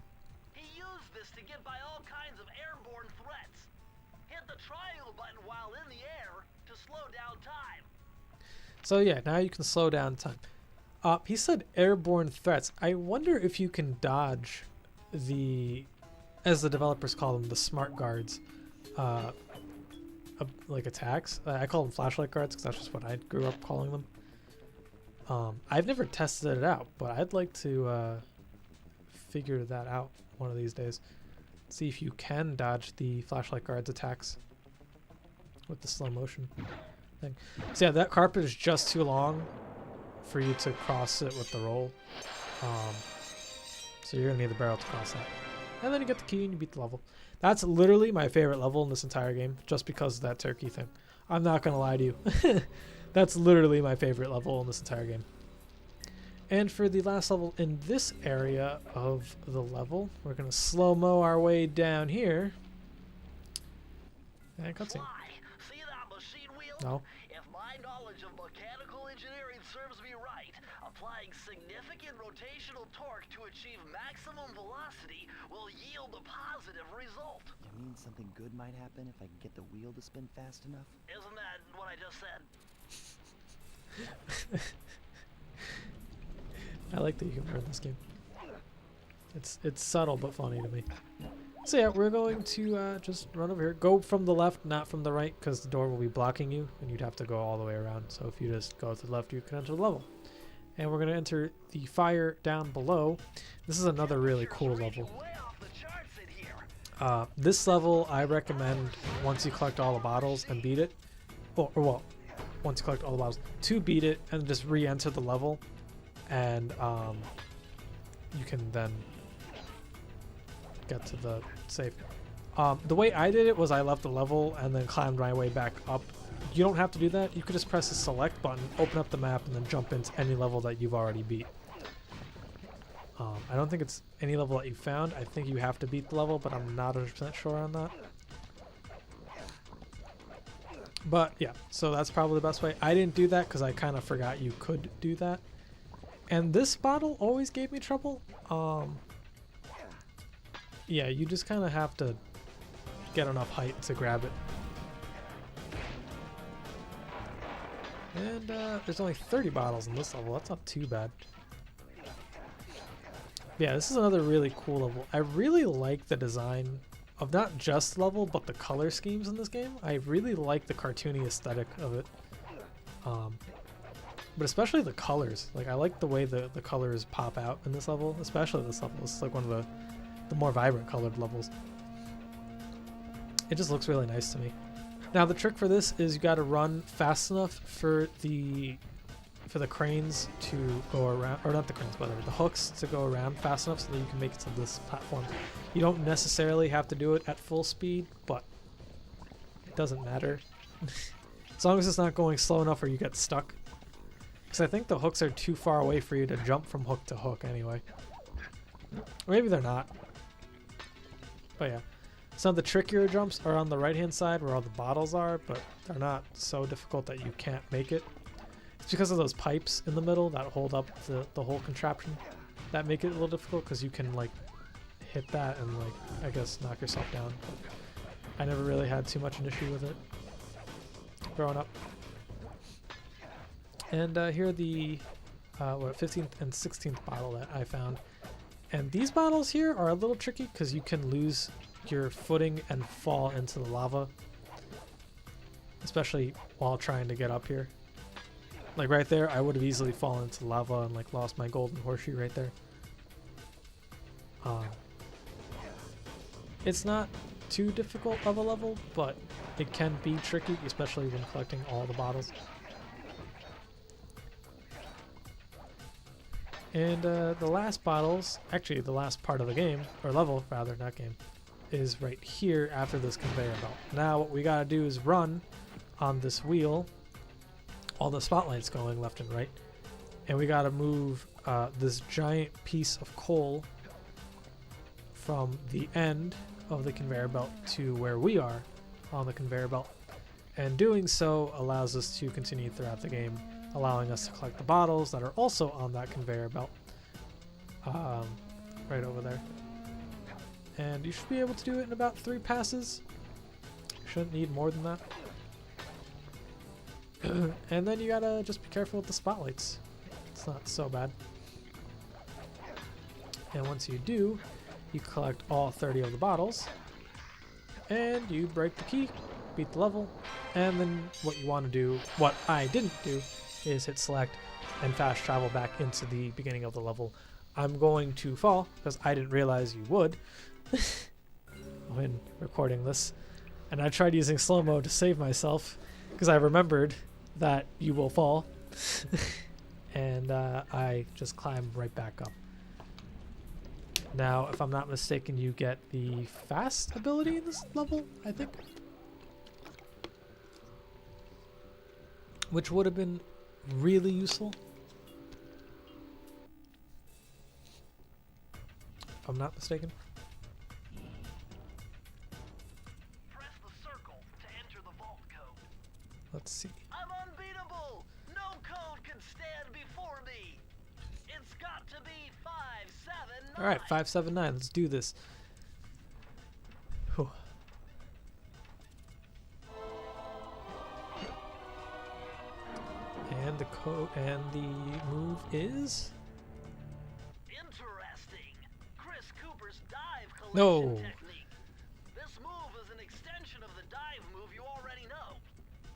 He used this to get by all kinds of airborne threats. Hit the triangle button while in the air to slow down time. So yeah, now you can slow down time. He said airborne threats. I wonder if you can dodge the, as the developers call them, the smart guards, like attacks. I call them flashlight guards because that's just what I grew up calling them. I've never tested it out, but I'd like to figure that out one of these days. See if you can dodge the flashlight guard's attacks with the slow motion thing. So yeah, that carpet is just too long for you to cross it with the roll. So you're gonna need the barrel to cross that. And then you get the key and you beat the level. That's literally my favorite level in this entire game, just because of that turkey thing. I'm not gonna lie to you. That's literally my favorite level in this entire game. And for the last level in this area of the level, we're gonna slow-mo our way down here. And cutscene. Why? See that machine wheel? No. If my knowledge of mechanical engineering serves me right, applying significant rotational torque to achieve maximum velocity will yield a positive result. You mean something good might happen if I can get the wheel to spin fast enough? Isn't that what I just said? I like the humor in this game. It's subtle but funny to me. So yeah, we're going to just run over here. Go from the left, not from the right, because the door will be blocking you, and you'd have to go all the way around. So if you just go to the left, you can enter the level. And we're going to enter the fire down below. This is another really cool level. Way off the charts in here. This level, I recommend once you collect all the bottles and beat it, well, once you collect all the bottles, to beat it and just re-enter the level, and you can then get to the save. The way I did it was I left the level and then climbed my way back up. You don't have to do that. You could just press the select button, open up the map, and then jump into any level that you've already beat. I don't think it's any level that you found. I think you have to beat the level, but I'm not 100% sure on that. But yeah, so that's probably the best way. I didn't do that because I kind of forgot you could do that. And this bottle always gave me trouble. Yeah, you just kind of have to get enough height to grab it. And there's only 30 bottles in this level. That's not too bad. Yeah, this is another really cool level. I really like the design of not just the level, but the color schemes in this game. I really like the cartoony aesthetic of it. But especially the colors. Like, I like the way the colors pop out in this level, especially this level. It's like one of the more vibrant colored levels. It just looks really nice to me. Now the trick for this is you got to run fast enough for the cranes to go around, or not the cranes, whatever, the hooks to go around fast enough so that you can make it to this platform. You don't necessarily have to do it at full speed, but it doesn't matter. As long as it's not going slow enough or you get stuck. Because I think the hooks are too far away for you to jump from hook to hook anyway. Or maybe they're not. But yeah. Some of the trickier jumps are on the right hand side where all the bottles are, but they're not so difficult that you can't make it. It's because of those pipes in the middle that hold up the whole contraption that make it a little difficult, because you can like hit that and like, I guess, knock yourself down. But I never really had too much an issue with it growing up. And here are the 15th and 16th bottle that I found. And these bottles here are a little tricky because you can lose your footing and fall into the lava, especially while trying to get up here. Like right there, I would have easily fallen into lava and like lost my golden horseshoe right there. It's not too difficult of a level, but it can be tricky, especially when collecting all the bottles. And the last bottles, actually the last part of the game, or level rather, not game, is right here after this conveyor belt. Now what we gotta do is run on this wheel, all the spotlights going left and right, and we gotta move this giant piece of coal from the end of the conveyor belt to where we are on the conveyor belt. And doing so allows us to continue throughout the game, allowing us to collect the bottles that are also on that conveyor belt, right over there. And you should be able to do it in about 3 passes. Shouldn't need more than that. And then you gotta just be careful with the spotlights. It's not so bad. And once you do, you collect all 30 of the bottles, and you break the key, beat the level, and then what you want to do, what I didn't do, is hit select and fast travel back into the beginning of the level. I'm going to fall because I didn't realize you would when recording this. And I tried using slow-mo to save myself because I remembered that you will fall. And I just climb right back up. Now, if I'm not mistaken, you get the fast ability in this level, I think. Which would have been really useful. If I'm not mistaken. Press the circle to enter the vault code. Let's see. I'm unbeatable! No code can stand before me! It's got to be 579! Alright, 579. Let's do this. Whew. And the code and the move is Interesting. Chris Cooper's dive collection No. technique. This move is an extension of the dive move you already know.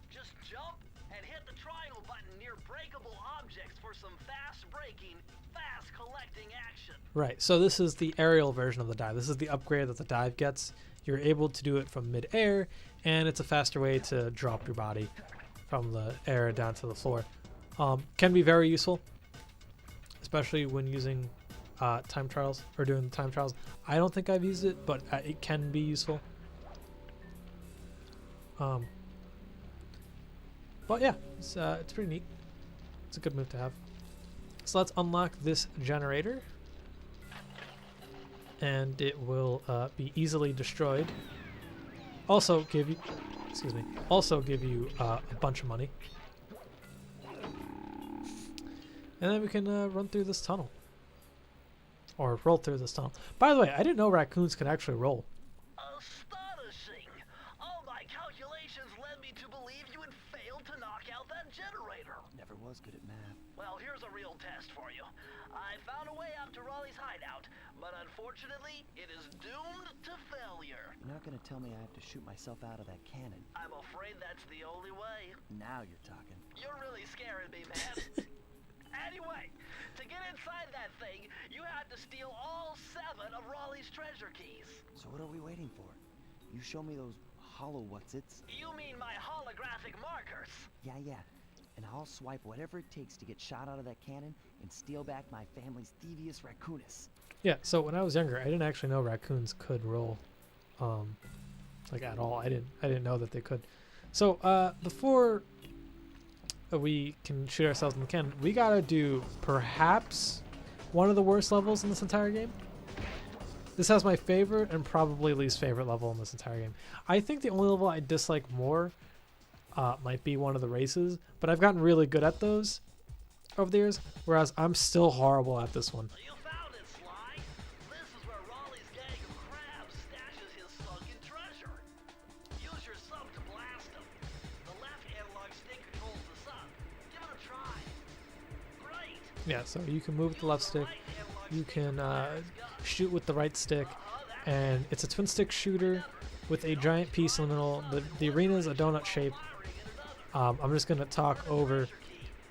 Just jump and hit the triangle button near breakable objects for some fast braking, fast collecting action. right. So this is the aerial version of the dive. This is the upgrade that the dive gets. You're able to do it from mid-air, and it's a faster way to drop your body from the air down to the floor. Can be very useful, especially when using time trials or doing the time trials. I don't think I've used it, but it can be useful. But yeah, it's pretty neat. It's a good move to have. So let's unlock this generator, and it will be easily destroyed. Also give you, a bunch of money. And then we can run through this tunnel. Or roll through this tunnel. By the way, I didn't know raccoons could actually roll. Astonishing! All my calculations led me to believe you had failed to knock out that generator. Never was good at math. Well, here's a real test for you. I found a way up to Raleigh's hideout, but unfortunately, it is doomed to failure. You're not gonna tell me I have to shoot myself out of that cannon. I'm afraid that's the only way. Now you're talking. You're really scaring me, man. Anyway, to get inside that thing, you had to steal all 7 of Raleigh's treasure keys. So what are we waiting for? You show me those hollow what's-its. You mean my holographic markers? Yeah. And I'll swipe whatever it takes to get shot out of that cannon and steal back my family's Thievius Raccoonus. Yeah, so when I was younger, I didn't actually know raccoons could roll, like at all. I didn't know that they could. So before we can shoot ourselves in the cannon, we gotta do perhaps one of the worst levels in this entire game. This has my favorite and probably least favorite level in this entire game. I think the only level I dislike more might be one of the races, but I've gotten really good at those over the years, whereas I'm still horrible at this one. You found it, Sly. This is where Raleigh's gang of crabs stashes his sunken treasure. Use your sub to blast him. The left analog stick controls the sub. Give it a try. Great. Yeah, so you can move with the left stick, you can shoot with the right stick, and it's a twin stick shooter with a giant piece in the middle. The arena is a donut shape. I'm just gonna talk over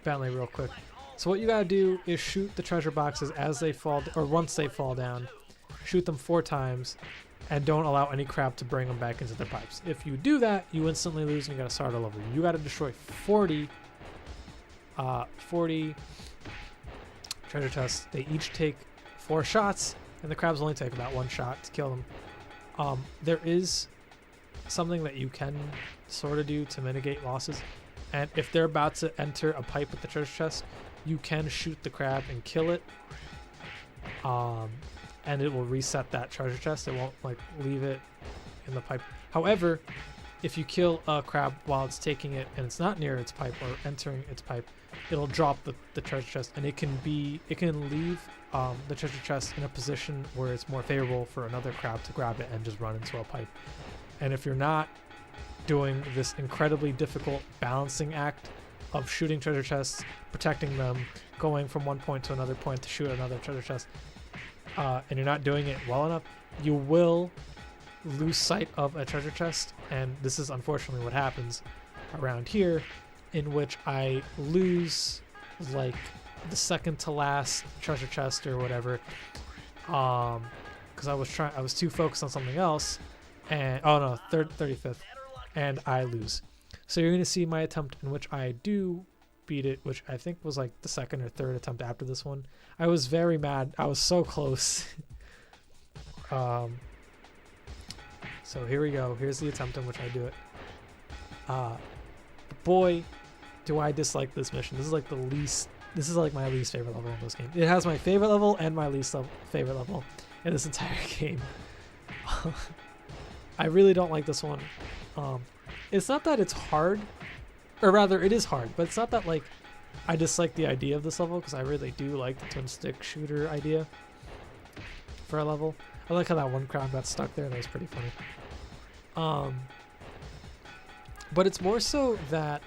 Bentley real quick. So what you gotta do is shoot the treasure boxes as they fall, or once they fall down. Shoot them 4 times, and don't allow any crab to bring them back into their pipes. If you do that, you instantly lose and you gotta start all over. You gotta destroy 40 treasure chests. They each take 4 shots, and the crabs only take about 1 shot to kill them. There is something that you can sort of do to mitigate losses, and if they're about to enter a pipe with the treasure chest, you can shoot the crab and kill it, and it will reset that treasure chest. It won't like leave it in the pipe. However, if you kill a crab while it's taking it and it's not near its pipe or entering its pipe, it'll drop the treasure chest, and it can leave the treasure chest in a position where it's more favorable for another crab to grab it and just run into a pipe. And if you're not doing this incredibly difficult balancing act of shooting treasure chests, protecting them, going from one point to another point to shoot another treasure chest, and you're not doing it well enough, you will lose sight of a treasure chest. And this is unfortunately what happens around here, in which I lose like the second to last treasure chest or whatever, because I was too focused on something else, and oh no, 35th, and I lose. So you're gonna see my attempt in which I do beat it, which I think was like the second or third attempt after this one. I was very mad. I was so close. So here we go. Here's the attempt in which I do it. Boy, do I dislike this mission. This is like this is like my least favorite level in this game. It has my favorite level and my least favorite level in this entire game. I really don't like this one. It's not that it's hard, or rather it is hard, but it's not that like I dislike the idea of this level, because I really do like the twin stick shooter idea for a level. I like how that one crowd got stuck there. That was pretty funny. But it's more so that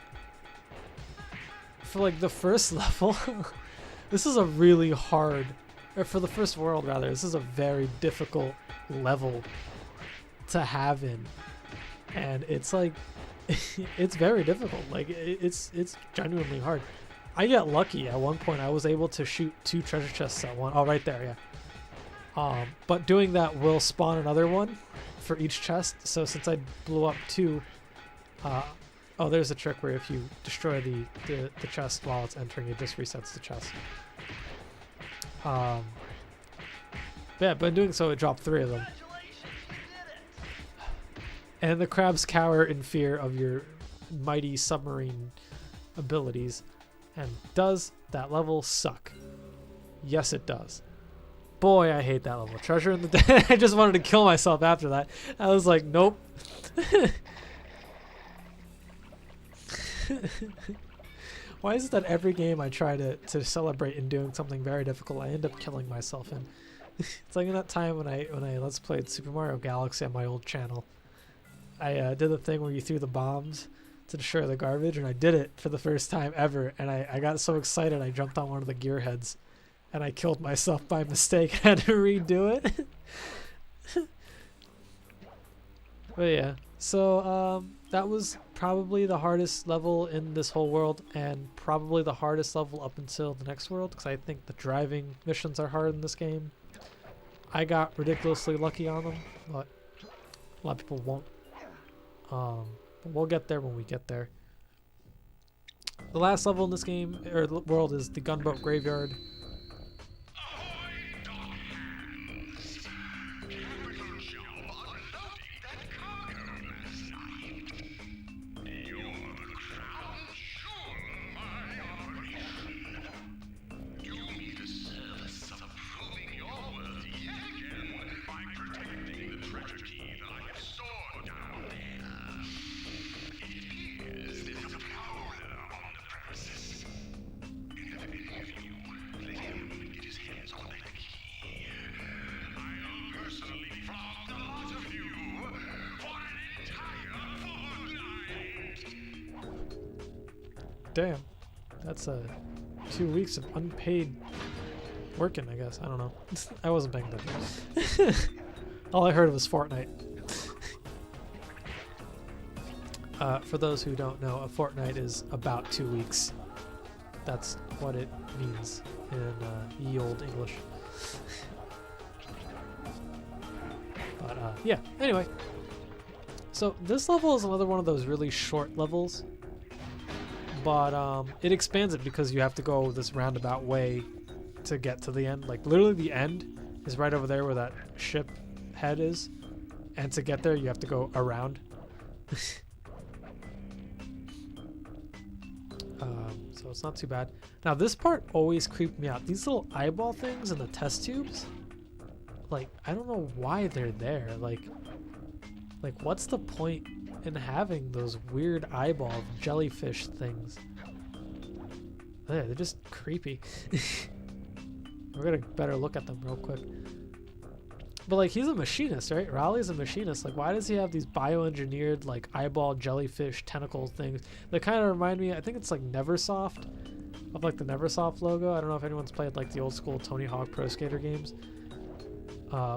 for like the first level, this is a really hard, or for the first world rather, this is a very difficult level to have in, and it's like it's very difficult. Like it's genuinely hard. I get lucky at one point. I was able to shoot 2 treasure chests at one. Oh, right there, yeah. But doing that will spawn another one for each chest. So since I blew up 2, oh, there's a trick where if you destroy the chest while it's entering, it just resets the chest. Yeah, but in doing so, it dropped 3 of them. And the crabs cower in fear of your mighty submarine abilities. And does that level suck? Yes, it does. Boy, I hate that level. Treasure in the Den. I just wanted to kill myself after that. I was like, nope. Why is it that every game I try to celebrate in doing something very difficult, I end up killing myself in? It's like in that time when I Let's Played Super Mario Galaxy on my old channel. I did the thing where you threw the bombs to destroy the garbage, and I did it for the first time ever, and I got so excited I jumped on one of the gearheads, and I killed myself by mistake. I had to redo it. But yeah, so that was probably the hardest level in this whole world, and probably the hardest level up until the next world, because I think the driving missions are hard in this game. I got ridiculously lucky on them, but a lot of people won't. But we'll get there when we get there. The last level in this game, or world, is the Gunboat Graveyard. Damn, that's 2 weeks of unpaid working, I guess. I don't know. I wasn't paying attention. All I heard was Fortnite. For those who don't know, a fortnight is about 2 weeks. That's what it means in ye old English. But yeah, anyway. So this level is another one of those really short levels. But it expands it because you have to go this roundabout way to get to the end. Like literally the end is right over there where that ship head is. And to get there you have to go around. So it's not too bad. Now this part always creeped me out. These little eyeball things in the test tubes. Like, I don't know why they're there. Like what's the point in having those weird eyeball jellyfish things? They're just creepy. We're gonna better look at them real quick. But like, he's a machinist, right? Raleigh's a machinist. Like, why does he have these bioengineered like eyeball jellyfish tentacle things that kind of remind me? I think it's like Neversoft, of like the Neversoft logo. I don't know if anyone's played like the old school Tony Hawk Pro Skater games.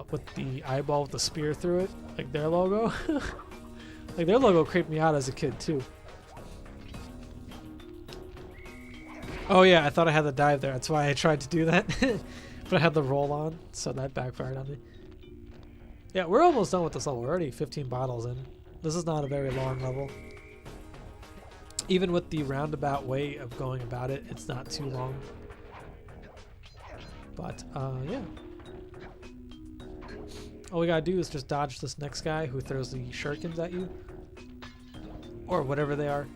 With the eyeball with the spear through it, like their logo. Like their logo creeped me out as a kid too. Oh yeah, I thought I had the dive there. That's why I tried to do that. But I had the roll on, so that backfired on me. Yeah, we're almost done with this level. We're already 15 bottles in. This is not a very long level. Even with the roundabout way of going about it, it's not too long. But, yeah. All we gotta do is just dodge this next guy who throws the shurikens at you. Or whatever they are.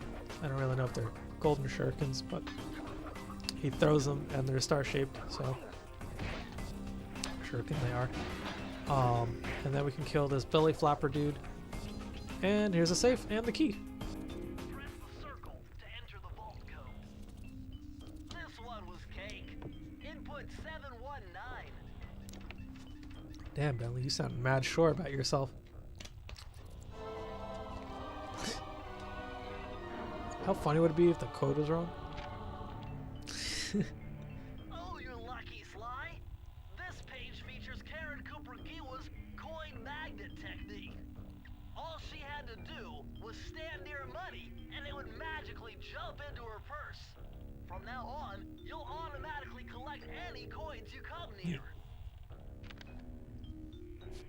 I don't really know if they're golden shurikens, but he throws them and they're star-shaped, so shuriken they are. And then we can kill this belly flapper dude. And here's a safe and the key. Press the circle to enter the vault code. This one was cake. Input 719. Damn, Bentley, you sound mad sure about yourself. How funny would it be if the code was wrong? Oh, you're lucky, Sly. This page features Karen Cooper-Giwa's coin magnet technique. All she had to do was stand near money, and it would magically jump into her purse. From now on, you'll automatically collect any coins you come near.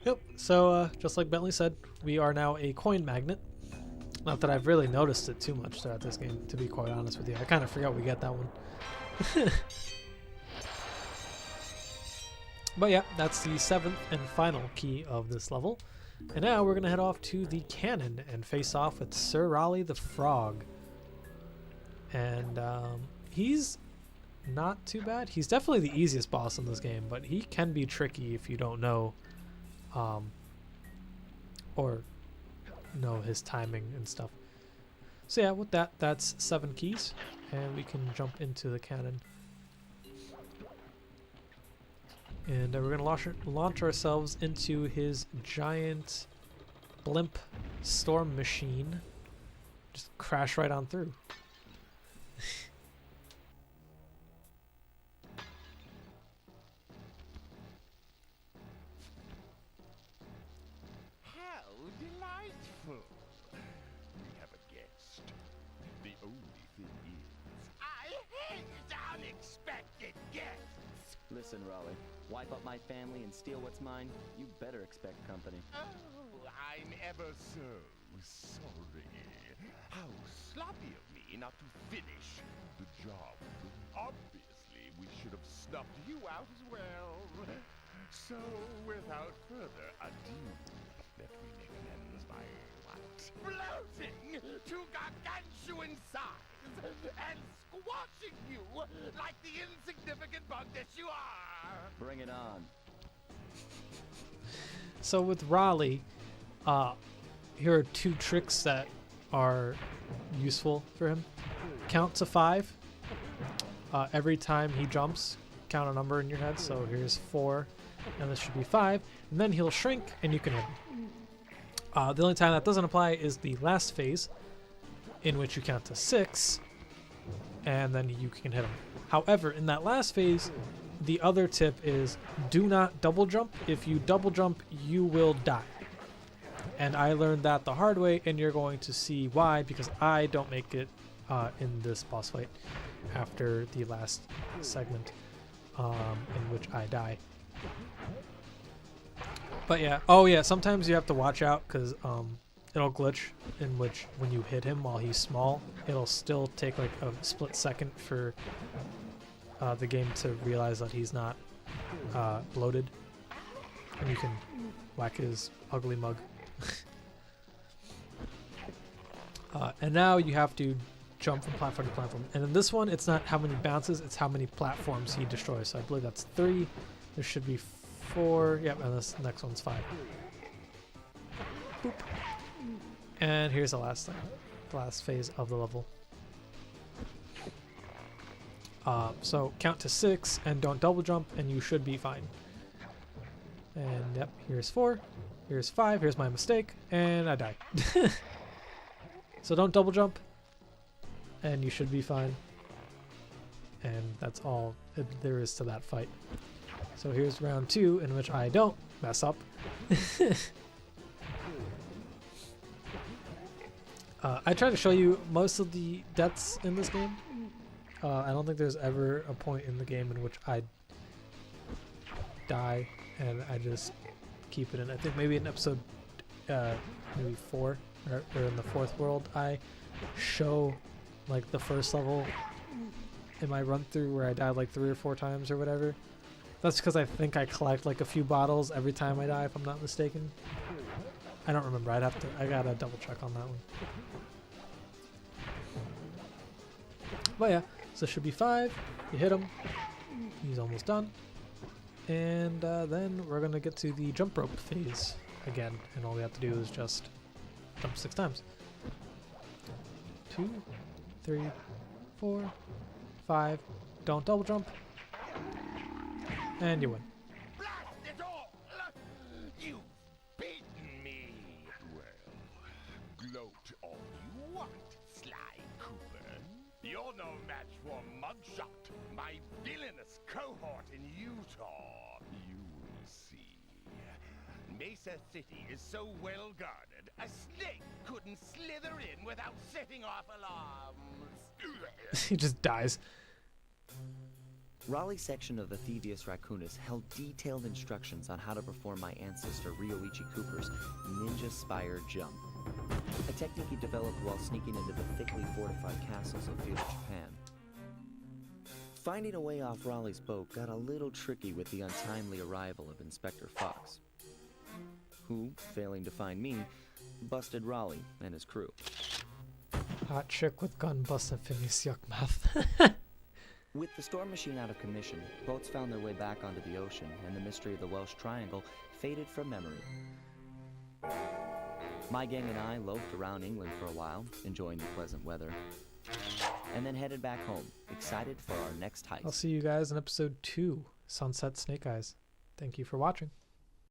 Yep, so just like Bentley said, we are now a coin magnet. Not that I've really noticed it too much throughout this game, to be quite honest with you. I kind of forgot we get that one. But yeah, that's the 7th and final key of this level. And now we're going to head off to the cannon and face off with Sir Raleigh the Frog. And he's not too bad. He's definitely the easiest boss in this game, but he can be tricky if you don't know or know his timing and stuff. So yeah, with that, that's 7 keys, and we can jump into the cannon. And we're gonna launch ourselves into his giant blimp storm machine. Just crash right on through. How delightful! We have a guest. The only thing is, I hate unexpected guests! Listen, Raleigh, wipe up my family and steal what's mine, you better expect company. Oh, I'm ever so sorry. How sloppy of me not to finish the job. Obviously, we should have snuffed you out as well. So, without further ado, let me make amends by what? Bloating to gargantuan size and squashing you like the insignificant bug that you are! Bring it on. So with Raleigh, here are 2 tricks that are useful for him. Count to 5. Every time he jumps, count a number in your head. So here's 4, and this should be 5. And then he'll shrink, and you can hit him. The only time that doesn't apply is the last phase, in which you count to 6, and then you can hit him. However, in that last phase, the other tip is do not double jump. If you double jump, you will die. And I learned that the hard way, and you're going to see why, because I don't make it in this boss fight after the last segment in which I die. But yeah, oh yeah, sometimes you have to watch out because it'll glitch in which when you hit him while he's small, it'll still take like a split second for the game to realize that he's not bloated, and you can whack his ugly mug. And now you have to jump from platform to platform. And in this one, it's not how many bounces, it's how many platforms he destroys. So I believe that's 3. There should be 4. Yep, and this next one's 5. Boop. And here's the last thing, the last phase of the level. So count to 6 and don't double jump, and you should be fine. And yep, here's 4, here's 5, here's my mistake, and I die. So don't double jump, and you should be fine. And that's all there is to that fight. So here's round 2, in which I don't mess up. I try to show you most of the deaths in this game. I don't think there's ever a point in the game in which I die and I just keep it in. I think maybe in episode maybe 4 or in the 4th world, I show like the first level in my run through where I died like 3 or 4 times or whatever. That's because I think I collect like a few bottles every time I die, if I'm not mistaken. I don't remember. I gotta double check on that one. But yeah, so it should be 5. You hit him. He's almost done. And then we're gonna get to the jump rope phase again, and all we have to do is just jump 6 times. 2, 3, 4, 5. Don't double jump. And you win. Blast it all! You've beaten me! Well, gloat all you want, Sly Cooper. You're no match for Mugshot, my villainous cohort in Utah. You will see. Mesa City is so well guarded, a snake couldn't slither in without setting off alarms. He just dies. Raleigh's section of the Thievius Raccoonus held detailed instructions on how to perform my ancestor Ryoichi Cooper's ninja spire jump, a technique he developed while sneaking into the thickly fortified castles of feudal Japan. Finding a way off Raleigh's boat got a little tricky with the untimely arrival of Inspector Fox, who, failing to find me, busted Raleigh and his crew. Hot chick with gun busting Phineas yuck mouth. With the storm machine out of commission, boats found their way back onto the ocean, and the mystery of the Welsh Triangle faded from memory. My gang and I loafed around England for a while, enjoying the pleasant weather, and then headed back home, excited for our next heist. I'll see you guys in episode 2, Sunset Snake Eyes. Thank you for watching.